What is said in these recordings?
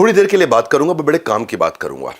थोड़ी देर के लिए बात करूंगा, बड़े काम की बात करूंगा।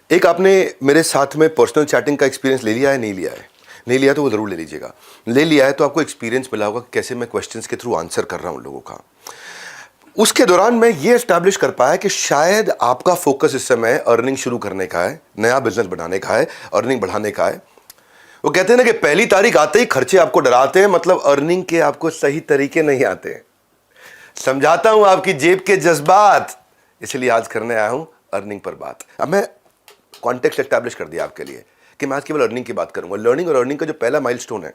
एक आपने मेरे साथ में पर्सनल चैटिंग का एक्सपीरियंस ले लिया है, नहीं लिया है? नहीं लिया तो वो ज़रूर ले लीजिएगा। ले लिया है तो आपको एक्सपीरियंस मिला होगा कैसे मैं क्वेश्चंस के थ्रू आंसर कर रहा हूं लोगों का। उसके दौरान मैं ये एस्टैब्लिश कर पाया कि शायद आपका फोकस इस समय अर्निंग शुरू करने का है, नया बिजनेस बनाने का है, अर्निंग बढ़ाने का है। वो कहते हैं ना कि पहली तारीख आते ही खर्चे आपको डराते हैं, मतलब अर्निंग के आपको सही तरीके नहीं आते। समझाता हूं आपकी जेब के जज्बात, इसलिए आज करने आया हूं अर्निंग पर बात। अब मैं कॉन्टेक्स्ट एस्टैब्लिश कर दिया आपके लिए कि मैं आज केवल अर्निंग की बात करूंगा। लर्निंग और अर्निंग का जो पहला माइलस्टोन है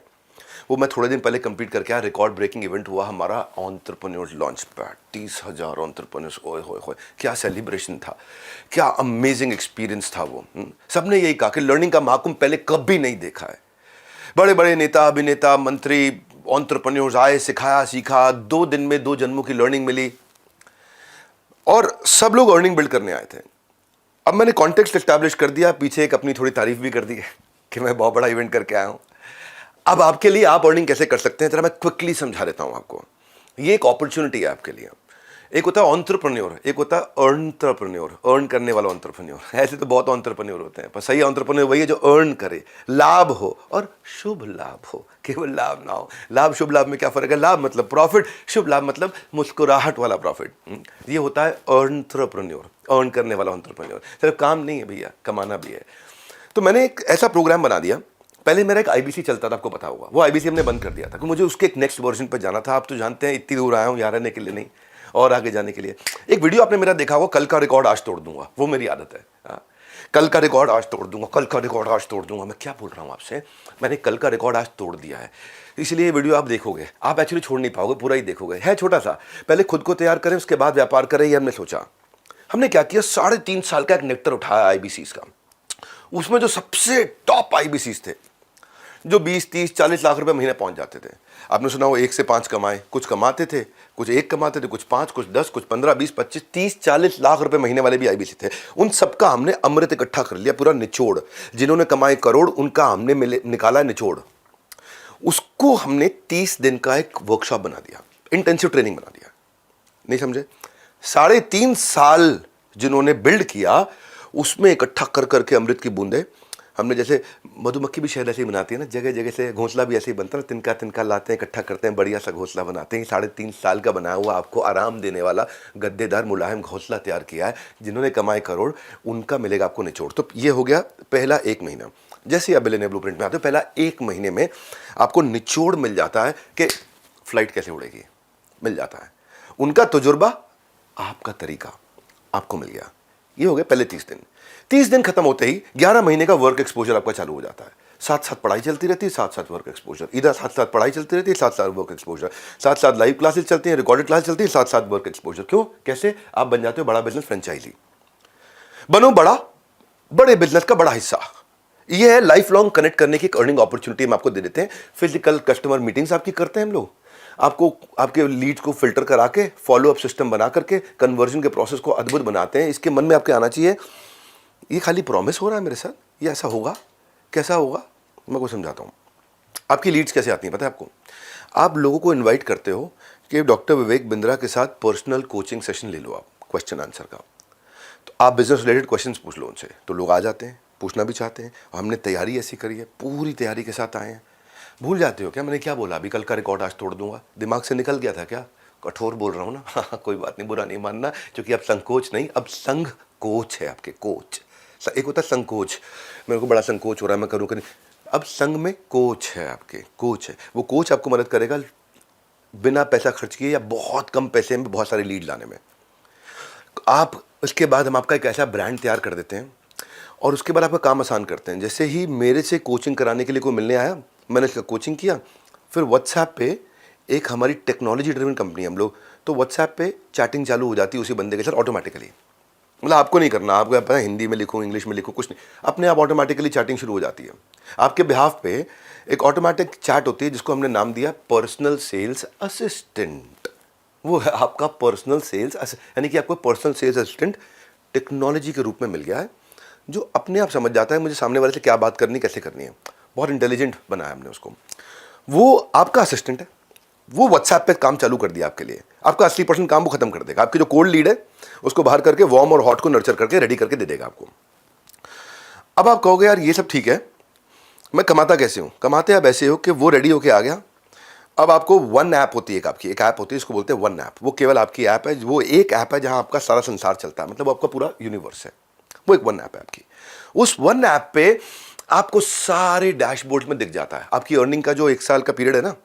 वो मैं थोड़े दिन पहले कंप्लीट करके आया। रिकॉर्ड ब्रेकिंग इवेंट हुआ हमारा एंटरप्रेन्योर्स लॉन्च पैड। 30,000 एंटरप्रेन्योर्स, ओए होए होए, क्या सेलिब्रेशन था, क्या अमेजिंग एक्सपीरियंस था वो। सबने यही कहा कि लर्निंग का महाकुंभ पहले कभी नहीं देखा है। बड़े बड़े नेता, अभिनेता, मंत्री, एंटरप्रेन्योर्स आए, सिखाया, सीखा। 2 दिन में 2 जन्मों की लर्निंग मिली और सब लोग अर्निंग बिल्ड करने आए थे। अब मैंने कॉन्टेक्स्ट एस्टैब्लिश कर दिया, पीछे एक अपनी थोड़ी तारीफ भी कर दी कि मैं बहुत बड़ा इवेंट करके आया हूं। अब आपके लिए आप अर्निंग कैसे कर सकते हैं, जरा मैं क्विकली समझा देता हूं आपको। ये एक अपॉर्चुनिटी है आपके लिए। एक होता है एंटरप्रेन्योर, एक होता है एंटरप्रेन्योर, अर्न करने वाला एंटरप्रेन्योर। ऐसे तो बहुत एंटरप्रेन्योर होते हैं, पर सही एंटरप्रेन्योर वही है जो अर्न करे, लाभ हो और शुभ लाभ हो, केवल लाभ ना हो। लाभ शुभ लाभ में क्या फर्क है? लाभ मतलब प्रॉफिट, शुभ लाभ मतलब मुस्कुराहट वाला प्रॉफिट। ये होता है एंटरप्रेन्योर, अर्न करने वाला एंटरप्रेन्योर। सिर्फ काम नहीं है भैया, कमाना भी है। तो मैंने एक ऐसा प्रोग्राम बना दिया। पहले मेरा एक आईबीसी चलता था, आपको पता होगा। वो आईबीसी हमने बंद कर दिया था क्योंकि मुझे उसके एक नेक्स्ट वर्जन पर जाना था। आप तो जानते हैं इतनी दूर आया हूं यहाँ रहने के लिए नहीं, और आगे जाने के लिए। एक वीडियो आपने मेरा देखा होगा, कल का रिकॉर्ड आज तोड़ दूंगा। वो मेरी आदत है। कल का रिकॉर्ड आज तोड़ दूंगा, कल का रिकॉर्ड आज तोड़ दूंगा। मैं क्या बोल रहा हूं आपसे, मैंने कल का रिकॉर्ड आज तोड़ दिया है। इसलिए ये वीडियो आप देखोगे, आप एक्चुअली छोड़ नहीं पाओगे, पूरा ही देखोगे। है छोटा सा, पहले खुद को तैयार करें, उसके बाद व्यापार करें, ये हमने सोचा। हमने क्या किया, 3.5 साल का एक नेक्टर उठाया आईबीसीज का। उसमें जो सबसे टॉप आईबीसीज थे, जो 20, 30, 40 लाख रुपए महीने पहुंच जाते थे। आपने सुना वो 1 से 5 कमाए, कुछ कमाते थे, कुछ 1 कमाते थे, कुछ 5, कुछ 10, कुछ 15, 20, 25, 30, 40 लाख रुपए महीने वाले भी आईबीसी थे। उन सबका हमने अमृत इकट्ठा कर लिया, पूरा निचोड़। जिन्होंने कमाए करोड़, उनका हमने निकाला निचोड़। उसको हमने 30 दिन का एक वर्कशॉप बना दिया, इंटेंसिव ट्रेनिंग बना दिया। नहीं समझे? 3.5 साल जिन्होंने बिल्ड किया, उसमें इकट्ठा कर करके अमृत की बूंदे हमने, जैसे मधुमक्खी भी शहद ऐसे ही बनाती है ना, जगह जगह से घोंसला भी ऐसे ही बनता है ना, तिनका तिनका लाते हैं, इकट्ठा करते हैं, बढ़िया सा घोंसला बनाते हैं। 3.5 साल का बनाया हुआ, आपको आराम देने वाला गद्देदार मुलायम घोंसला तैयार किया है। जिन्होंने कमाए करोड़, उनका मिलेगा आपको निचोड़। तो ये हो गया पहला 1 महीना। जैसे आप बिलियनियर ब्लूप्रिंट में आते हो, पहला 1 महीने में आपको निचोड़ मिल जाता है कि फ्लाइट कैसे उड़ेगी, मिल जाता है। उनका तजुर्बा, आपका तरीका आपको मिल गया। ये हो गया पहले 30 दिन। 30 दिन खत्म होते ही 11 महीने का वर्क एक्सपोजर आपका चालू हो जाता है। साथ साथ पढ़ाई चलती रहती है, साथ साथ वर्क एक्सपोजर। इधर साथ साथ पढ़ाई चलती रहती है, साथ साथ वर्क एक्सपोजर। साथ साथ लाइव क्लासेस चलती हैं, रिकॉर्डेड क्लास चलती है, साथ साथ वर्क एक्सपोजर। क्यों? कैसे? आप बन जाते हो बड़ा बिजनेस फ्रेंचाइजी। बनो बड़ा, बड़े बिजनेस का बड़ा हिस्सा। ये है लाइफ लॉन्ग कनेक्ट करने की एक अर्निंग अपॉर्चुनिटी हम आपको दे देते हैं। फिजिकल कस्टमर मीटिंग्स आपकी करते हैं हम लोग। आपको आपके लीड्स को फिल्टर करा के, फॉलो अप सिस्टम बना करके कन्वर्जन के प्रोसेस को अद्भुत बनाते हैं। इसके मन में आपके आना चाहिए, ये खाली प्रॉमिस हो रहा है मेरे साथ, ये ऐसा होगा? कैसा होगा? मैं आपको समझाता हूँ। आपकी लीड्स कैसे आती हैं पता है आपको? आप लोगों को इनवाइट करते हो कि डॉक्टर विवेक बिंद्रा के साथ पर्सनल कोचिंग सेशन ले लो आप, क्वेश्चन आंसर का। तो आप बिजनेस रिलेटेड क्वेश्चंस पूछ लो उनसे, तो लोग आ जाते हैं, पूछना भी चाहते हैं। हमने तैयारी ऐसी करी है, पूरी तैयारी के साथ आए हैं। भूल जाते हो क्या मैंने क्या बोला अभी? कल का रिकॉर्ड आज तोड़ दूंगा। दिमाग से निकल गया था क्या? कठोर बोल रहा हूँ ना? हाँ, कोई बात नहीं, बुरा नहीं मानना, क्योंकि अब संकोच नहीं, अब संघ कोच है आपके, कोच। एक होता है संकोच, मेरे को बड़ा संकोच हो रहा है, मैं करूँ कि नहीं। अब संघ में कोच है आपके, कोच है। वो कोच आपको मदद करेगा बिना पैसा खर्च किए या बहुत कम पैसे में बहुत सारे लीड लाने में। आप उसके बाद हम आपका एक ऐसा ब्रांड तैयार कर देते हैं और उसके बाद आपका काम आसान करते हैं। जैसे ही मेरे से कोचिंग कराने के लिए कोई मिलने आया, मैंने इसका कोचिंग किया, फिर व्हाट्सएप पे एक हमारी टेक्नोलॉजी ड्रिवन कंपनी हम लोग, तो व्हाट्सएप पे चैटिंग चालू हो जाती है उसी बंदे के साथ ऑटोमेटिकली। मतलब आपको नहीं करना, आपको पता है हिंदी में लिखो, इंग्लिश में लिखो, कुछ नहीं, अपने आप ऑटोमेटिकली चैटिंग शुरू हो जाती है। आपके बिहाफ पे एक ऑटोमेटिक चैट होती है जिसको हमने नाम दिया पर्सनल सेल्स असिस्टेंट। वो है आपका पर्सनल सेल्स, यानी कि आपको पर्सनल सेल्स असिस्टेंट टेक्नोलॉजी के रूप में मिल गया है, जो अपने आप समझ जाता है मुझे सामने वाले से क्या बात करनी, कैसे करनी है। बहुत इंटेलिजेंट बनाया हमने उसको। वो आपका असिस्टेंट है, वो व्हाट्सएप पे काम चालू कर दिया आपके लिए। आपका 80% काम वो खत्म कर देगा। आपकी जो कोल्ड लीड है उसको बाहर करके वार्म और हॉट को नर्चर करके रेडी करके दे देगा आपको। अब आप कहोगे यार ये सब ठीक है, मैं कमाता कैसे हूँ? कमाते आप ऐसे हो कि वो रेडी होके आ गया, अब आपको वन ऐप होती है, एक ऐप होती है, इसको बोलते हैं वन ऐप। वो केवल आपकी ऐप है, वो एक ऐप है जहां आपका सारा संसार चलता है, मतलब वो आपका पूरा यूनिवर्स है। वो एक वन ऐप है आपकी। उस वन ऐप पे आपको सारे डैशबोर्ड में दिख जाता है आपकी अर्निंग का जो 1 साल का पीरियड है ना,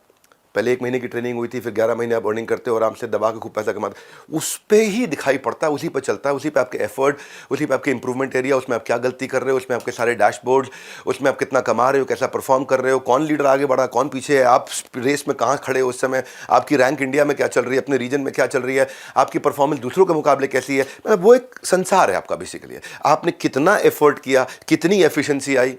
पहले 1 महीने की ट्रेनिंग हुई थी, फिर 11 महीने आप अर्निंग करते हो, आराम से दबा के खूब पैसा कमाते, उस पे ही दिखाई पड़ता है, उसी पे चलता है, उसी पे आपके एफर्ट, उसी पे आपके इंप्रूवमेंट एरिया, उसमें आप क्या गलती कर रहे हो, उसमें आपके सारे डैशबोर्ड, उसमें आप कितना कमा रहे हो, कैसा परफॉर्म कर रहे हो, कौन लीडर आगे बढ़ा, कौन पीछे है, आप रेस में कहाँ खड़े हो उस समय, आपकी रैंक इंडिया में क्या चल रही है, अपने रीजन में क्या चल रही है, आपकी परफॉर्मेंस दूसरों के मुकाबले कैसी है। मतलब वो एक संसार है आपका बेसिकली। आपने कितना एफर्ट किया, कितनी एफिशिएंसी आई।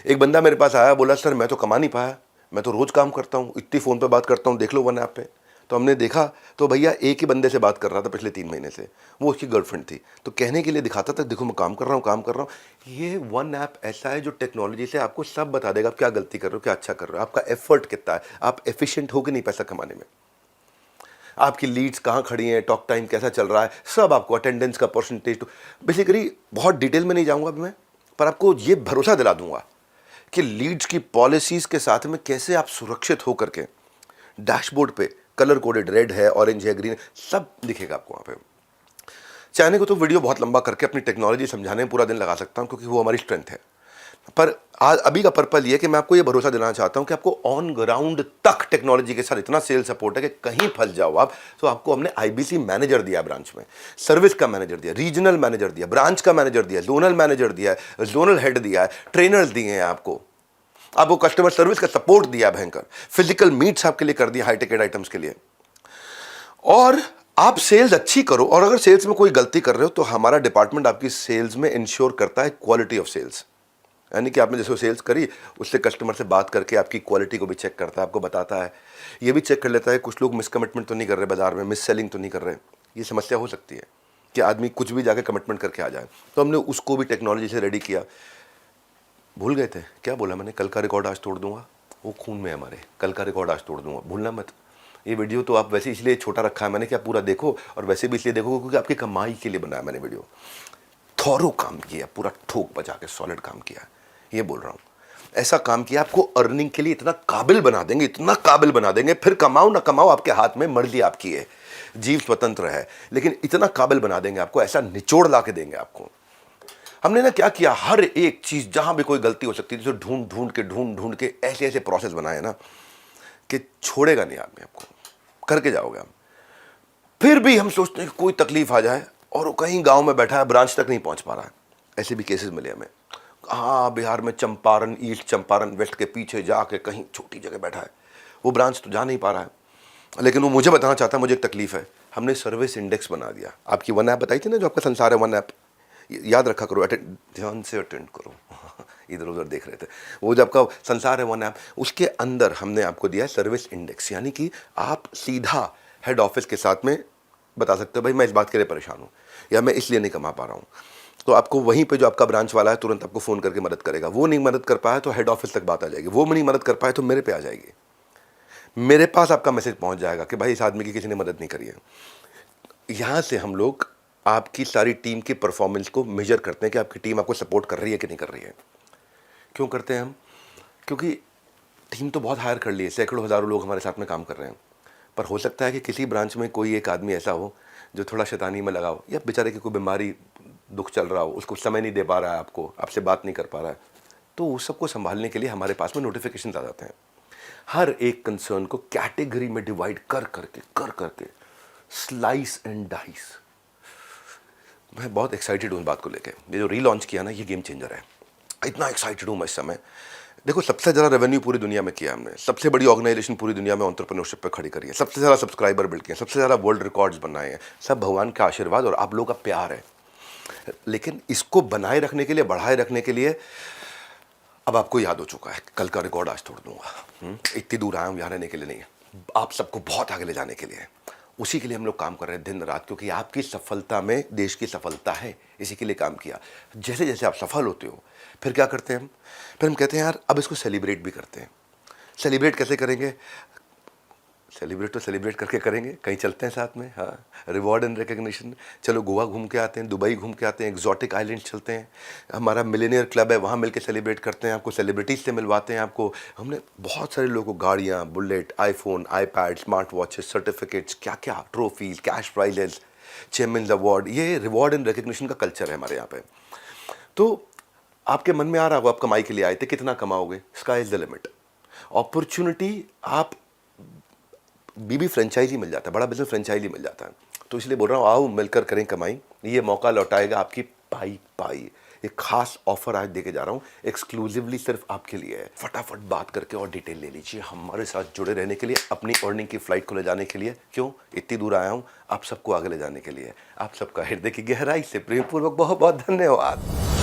एक बंदा मेरे पास आया, बोला सर मैं तो कमा नहीं पाया, मैं तो रोज़ काम करता हूँ, इतनी फ़ोन पे बात करता हूँ, देख लो वन ऐप पे। तो हमने देखा तो भैया एक ही बंदे से बात कर रहा था पिछले 3 महीने से, वो उसकी गर्लफ्रेंड थी। तो कहने के लिए दिखाता था देखो मैं काम कर रहा हूँ, काम कर रहा हूँ। ये वन ऐप ऐसा है जो टेक्नोलॉजी से आपको सब बता देगा, आप क्या गलती कर रहे हो, क्या अच्छा कर रहे हो, आपका एफर्ट कितना है, आप एफिशिएंट हो कि नहीं पैसा कमाने में, आपकी लीड्स कहाँ खड़ी हैं, टॉक टाइम कैसा चल रहा है, सब आपको, अटेंडेंस का परसेंटेज। तो बेसिकली बहुत डिटेल में नहीं जाऊँगा मैं, पर आपको ये भरोसा दिला दूंगा कि लीड्स की पॉलिसीज के साथ में कैसे आप सुरक्षित होकर के डैशबोर्ड पे कलर कोडेड, रेड है, ऑरेंज है, ग्रीन है, सब दिखेगा आपको वहाँ पे। चाहने को तो वीडियो बहुत लंबा करके अपनी टेक्नोलॉजी समझाने में पूरा दिन लगा सकता हूँ, क्योंकि वो हमारी स्ट्रेंथ है। पर आज अभी का पर्पल ये कि मैं आपको ये भरोसा दिलाना चाहता हूँ कि आपको ऑन ग्राउंड तक टेक्नोलॉजी के साथ इतना सेल सपोर्ट है कि कहीं फंस जाओ आप तो आपको हमने आईबीसी मैनेजर दिया ब्रांच में, सर्विस का मैनेजर दिया, रीजनल मैनेजर दिया, ब्रांच का मैनेजर दिया, जोनल मैनेजर दिया है, जोनल हेड दिया है, ट्रेनर्स दिए हैं आपको कस्टमर सर्विस का सपोर्ट दिया भयंकर, फिजिकल मीट्स आपके लिए कर दिया हाई टिकट आइटम्स के लिए। और आप सेल्स अच्छी करो, और अगर सेल्स में कोई गलती कर रहे हो तो हमारा डिपार्टमेंट आपकी सेल्स में इंश्योर करता है क्वालिटी ऑफ सेल्स। यानी कि आपने जैसे सेल्स करी, उससे कस्टमर से बात करके आपकी क्वालिटी को भी चेक करता है, आपको बताता है, ये भी चेक कर लेता है कुछ लोग मिस कमिटमेंट तो नहीं कर रहे बाजार में, मिस सेलिंग तो नहीं कर रहे। ये समस्या हो सकती है कि आदमी कुछ भी जाके कमिटमेंट करके आ जाए, तो हमने उसको भी टेक्नोलॉजी से रेडी किया। भूल गए थे क्या बोला मैंने? कल का रिकॉर्ड आज तोड़ दूंगा, वो खून में हमारे, कल का रिकॉर्ड आज तोड़ दूंगा, भूलना मत। ये वीडियो तो आप वैसे इसलिए छोटा रखा है मैंने कि आप पूरा देखो, और वैसे भी इसलिए देखो क्योंकि आपकी कमाई के लिए बनाया मैंने वीडियो। थॉरो काम किया, पूरा ठोक बजा के सॉलिड काम किया, ये बोल रहा हूँ। ऐसा काम किया आपको अर्निंग के लिए इतना काबिल बना देंगे, इतना काबिल बना देंगे, फिर कमाओ ना कमाओ आपके हाथ में, मर्जी आपकी है, जीव स्वतंत्र है, लेकिन इतना काबिल बना देंगे आपको, ऐसा निचोड़ ला के देंगे आपको। हमने ना क्या किया, हर एक चीज जहां भी कोई गलती हो सकती थी तो ढूंढ ढूंढ के ऐसे ऐसे प्रोसेस बनाए ना कि छोड़ेगा नहीं आदमी, आपको करके जाओगे हम। फिर भी हम सोचते हैं कि कोई तकलीफ आ जाए और वो कहीं गांव में बैठा है, ब्रांच तक नहीं पहुंच पा रहा है। ऐसे भी केसेस मिले हमें। हाँ, बिहार में चंपारण, ईस्ट चंपारण वेस्ट के पीछे जाके कहीं छोटी जगह बैठा है, वो ब्रांच तो जा नहीं पा रहा है, लेकिन वो मुझे बताना चाहता है मुझे एक तकलीफ है। हमने सर्विस इंडेक्स बना दिया। आपकी वन ऐप बताई थी ना जो आपका संसार है, वन ऐप याद रखा करो, ध्यान से अटेंड करो इधर उधर देख रहे थे। वो जो आपका संसार है वन ऐप, उसके अंदर हमने आपको दिया है सर्विस इंडेक्स, यानी कि आप सीधा हेड ऑफिस के साथ में बता सकते हो भाई मैं इस बात के लिए परेशान हूँ, या मैं इसलिए नहीं कमा पा रहा हूँ। तो आपको वहीं पे जो आपका ब्रांच वाला है तुरंत आपको फ़ोन करके मदद करेगा। वो नहीं मदद कर पाया तो हेड ऑफिस तक बात आ जाएगी, वो नहीं मदद कर पाए तो मेरे पे आ जाएगी, मेरे पास आपका मैसेज पहुंच जाएगा कि भाई इस आदमी की किसी ने मदद नहीं करी है। यहाँ से हम लोग आपकी सारी टीम की परफॉर्मेंस को मेजर करते हैं कि आपकी टीम आपको सपोर्ट कर रही है कि नहीं कर रही है। क्यों करते हैं हम? क्योंकि टीम तो बहुत हायर कर ली है, सैकड़ों हज़ारों लोग हमारे साथ में काम कर रहे हैं, पर हो सकता है कि किसी ब्रांच में कोई एक आदमी ऐसा हो जो थोड़ा शैतानी में लगा हो, या बेचारे की कोई बीमारी दुख चल रहा हो, उसको समय नहीं दे पा रहा है, आपसे बात नहीं कर पा रहा है, तो उस सबको संभालने के लिए हमारे पास में नोटिफिकेशन आ जाते हैं। हर एक कंसर्न को कैटेगरी में डिवाइड कर करके स्लाइस एंड डाइस। मैं बहुत एक्साइटेड हूँ इस बात को लेके। ये जो रीलॉन्च किया ना, ये गेम चेंजर है। इतना एक्साइटेड हूँ मैं इस समय। देखो, सबसे ज़्यादा रेवेन्यू पूरी दुनिया में किया हमने, सबसे बड़ी ऑर्गेनाइजेशन पूरी दुनिया में एंटरप्रेन्योरशिप पे खड़ी करी है, सबसे ज़्यादा सब्सक्राइबर बिल्ड किए, सबसे ज़्यादा वर्ल्ड रिकॉर्ड्स बनाए हैं। सब भगवान का आशीर्वाद और आप लोगों का प्यार है। लेकिन इसको बनाए रखने के लिए, बढ़ाए रखने के लिए अब आपको याद हो चुका है, कल का रिकॉर्ड आज तोड़ दूंगा। इतनी दूर आया हूँ यहाँ रहने के लिए नहीं, आप सबको बहुत आगे ले जाने के लिए। उसी के लिए हम लोग काम कर रहे हैं दिन रात, क्योंकि आपकी सफलता में देश की सफलता है, इसी के लिए काम किया। जैसे जैसे आप सफल होते हो फिर क्या करते हैं हम? फिर हम कहते हैं यार अब इसको सेलिब्रेट भी करते हैं। सेलिब्रेट कैसे करेंगे? सेलिब्रेट तो सेलिब्रेट करके करेंगे, कहीं चलते हैं साथ में। हाँ, रिवॉर्ड एंड रिकग्निशन, चलो गोवा घूम के आते हैं, दुबई घूम के आते हैं, एक्जॉटिक आइलैंड चलते हैं, हमारा मिलेनियर क्लब है वहाँ मिलके सेलिब्रेट करते हैं, आपको सेलिब्रिटीज से मिलवाते हैं। आपको हमने बहुत सारे लोगों को गाड़ियाँ, bullet, iPhone, iPad, smart watches, certificates, क्या क्या, trophies, cash prices, chairman award, ये रिवॉर्ड एंड रिकग्निशन का कल्चर है हमारे यहाँ पे। तो आपके मन में आ रहा होगा आप कमाई के लिए आए थे, कितना कमाओगे, sky is the limit. Opportunity, आप बीबी फ्रेंचाइजी मिल जाता है, बड़ा बिजनेस फ्रेंचाइजी मिल जाता है। तो इसलिए बोल रहा हूँ आओ मिलकर करें कमाई, ये मौका लौटाएगा आपकी पाई पाई। एक खास ऑफर आज देके जा रहा हूँ, एक्सक्लूसिवली सिर्फ आपके लिए है। फटाफट बात करके और डिटेल ले लीजिए हमारे साथ जुड़े रहने के लिए, अपनी अर्निंग की फ्लाइट को ले जाने के लिए। क्यों इतनी दूर आया हूँ, आप सबको आगे ले जाने के लिए। आप सबका हृदय की गहराई से प्रेमपूर्वक बहुत बहुत धन्यवाद।